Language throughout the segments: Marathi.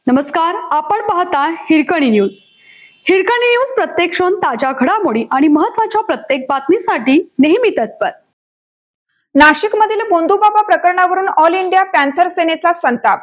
नमस्कार, आपण पाहता हिरकणी न्यूज. हिरकणी न्यूज प्रत्येक क्षण ताज्या घडामोडी आणि महत्त्वाच्या प्रत्येक बातमीसाठी नेहमी तत्पर. नाशिकमधील भोंदूबाबा प्रकरणावरून ऑल इंडिया पॅन्थर सेनेचा संताप.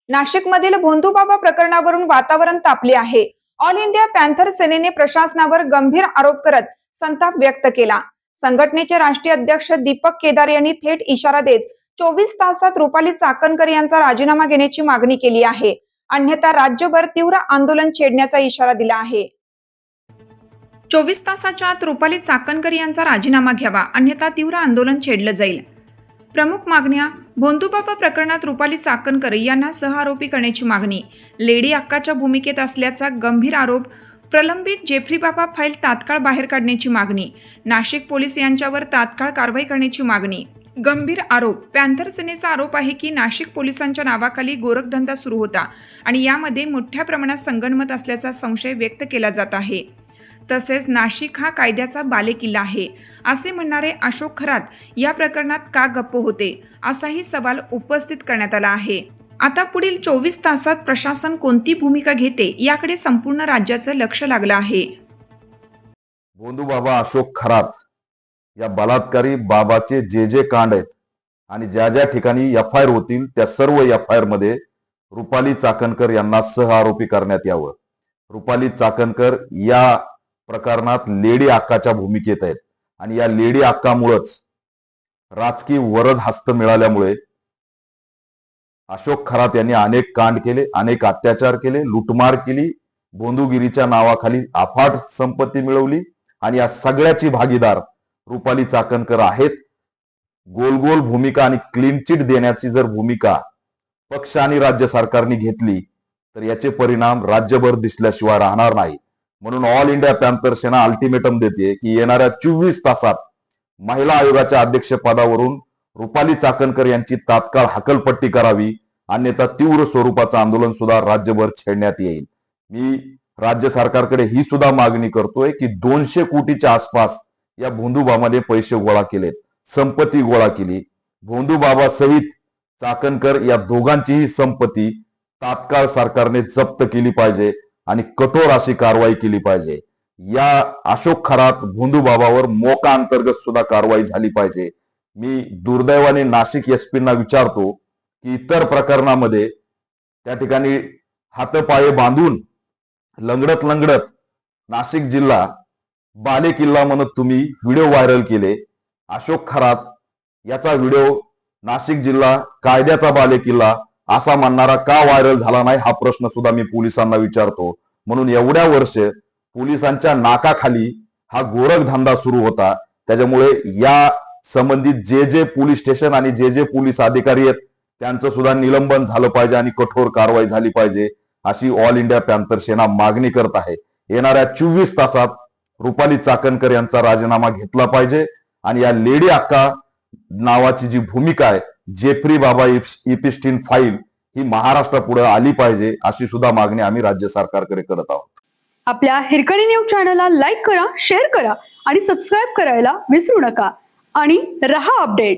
नाशिकमधील भोंदूबाबा प्रकरणावरून वातावरण तापले आहे. ऑल इंडिया पॅन्थर सेनेने प्रशासनावर गंभीर आरोप करत संताप व्यक्त केला. संघटनेचे राष्ट्रीय अध्यक्ष दीपक केदार यांनी थेट इशारा देत 24 तासात रुपाली चाकणकर यांचा राजीनामा घेण्याची मागणी केली आहे. अन्यथा राज्यभर तीव्र आंदोलन छेडण्याचा इशारा दिला आहे. 24 तासाच्या आत रुपाली चाकणकर यांचा राजीनामा घ्यावा, अन्यथा तीव्र आंदोलन छेडलं जाईल. प्रमुख मागण्या: भोंदूबाबा प्रकरणात रुपाली चाकणकर यांना सहआरोपी करण्याची मागणी, लेडी अक्काच्या भूमिकेत असल्याचा गंभीर आरोप, प्रलंबित जेफ्री बाबा फाईल तात्काळ बाहेर काढण्याची मागणी, नाशिक पोलीस यांच्यावर तात्काळ कारवाई करण्याची मागणी. गंभीर आरोप: पॅन्थर सेनेचा आरोप आहे की नाशिक पोलिसांच्या नावाखाली गोरखधंदा सुरू होता आणि यामध्ये मोठ्या प्रमाणात संगनमत असल्याचा संशय व्यक्त केला जात आहे. तसेच नाशिक हा कायद्याचा बालेकिल्ला आहे असे म्हणणारे अशोक खरात या प्रकरणात का गप्प होते, असाही सवाल उपस्थित करण्यात आला आहे. आता पुढील 24 तासात प्रशासन कोणती भूमिका घेते याकडे संपूर्ण राज्याचं लक्ष लागलं आहे. भोंदूबाबा अशोक खरात या बलात्कारी बाबाचे जे कांड आहेत आणि ज्या ज्या ठिकाणी एफआयआर होतील त्या सर्व एफआयआर मध्ये रुपाली चाकणकर यांना सहआरोपी करण्यात यावं. रुपाली चाकणकर या प्रकरणात लेडी अक्काच्या भूमिकेत आहेत आणि या लेडी अक्कामुळेच राजकीय वरद हस्त मिळाल्यामुळे अशोक खरात यांनी अनेक कांड केले, अनेक अत्याचार केले, लुटमार केली, भोंदूगिरीच्या नावाखाली अफाट संपत्ती मिळवली आणि या सगळ्याची भागीदार रुपाली चाकणकर आहेत. गोल गोल भूमिका आणि क्लीन चिट देण्याची जर भूमिका पक्ष आणि राज्य सरकारने घेतली तर याचे परिणाम राज्यभर दिसल्याशिवाय राहणार नाही. म्हणून ऑल इंडिया पॅन्थर सेना अल्टिमेटम देते की येणाऱ्या 24 तासात महिला आयोगाच्या अध्यक्ष पदावरून रुपाली चाकणकर यांची तात्काळ हकलपट्टी करावी, अन्यथा तीव्र स्वरूपाचं आंदोलन सुद्धा राज्यभर छेडण्यात येईल. मी राज्य सरकारकडे ही सुद्धा मागणी करतोय की 200 कोटीच्या आसपास या भोंदूबाबाने पैसे गोळा केलेत, संपत्ती गोळा केली. भोंदूबाबा सहित चाकणकर या दोघांचीही संपत्ती तात्काळ सरकारने जप्त केली पाहिजे आणि कठोर अशी कारवाई केली पाहिजे. या अशोक खरात भोंदूबाबावर मोका अंतर्गत सुद्धा कारवाई झाली पाहिजे. मी दुर्दैवाने नाशिक एसपींना विचारतो की इतर प्रकरणामध्ये त्या ठिकाणी हातपाये बांधून लंगडत नाशिक जिल्हा बाले किल्ला म्हणत तुम्ही व्हिडिओ व्हायरल केले. अशोक खरात याचा व्हिडिओ नाशिक जिल्हा कायद्याचा बाले किल्ला असा म्हणणारा का व्हायरल झाला नाही हा प्रश्न सुद्धा मी पोलिसांना विचारतो. म्हणून एवढ्या वर्ष पोलिसांच्या नाकाखाली हा गोरखधंदा सुरू होता. त्याच्यामुळे या संबंधित जे पोलीस स्टेशन आणि जे पोलीस अधिकारी आहेत त्यांचं सुद्धा निलंबन झालं पाहिजे आणि कठोर कारवाई झाली पाहिजे अशी ऑल इंडिया पॅन्थर सेना मागणी करत आहे. येणाऱ्या 24 तासात रुपाली चाकणकर यांचा राजीनामा घेतला पाहिजे आणि या लेडी अक्का नावाची जी भूमिका आहे, जेफ्री बाबा इपिस्टिन फाईल ही महाराष्ट्रापुढे आली पाहिजे अशी सुद्धा मागणी आम्ही राज्य सरकारकडे करत आहोत. आपल्या हिरकणी न्यूज चॅनलला लाईक करा, शेअर करा आणि सबस्क्राईब करायला विसरू नका आणि रहा अपडेट.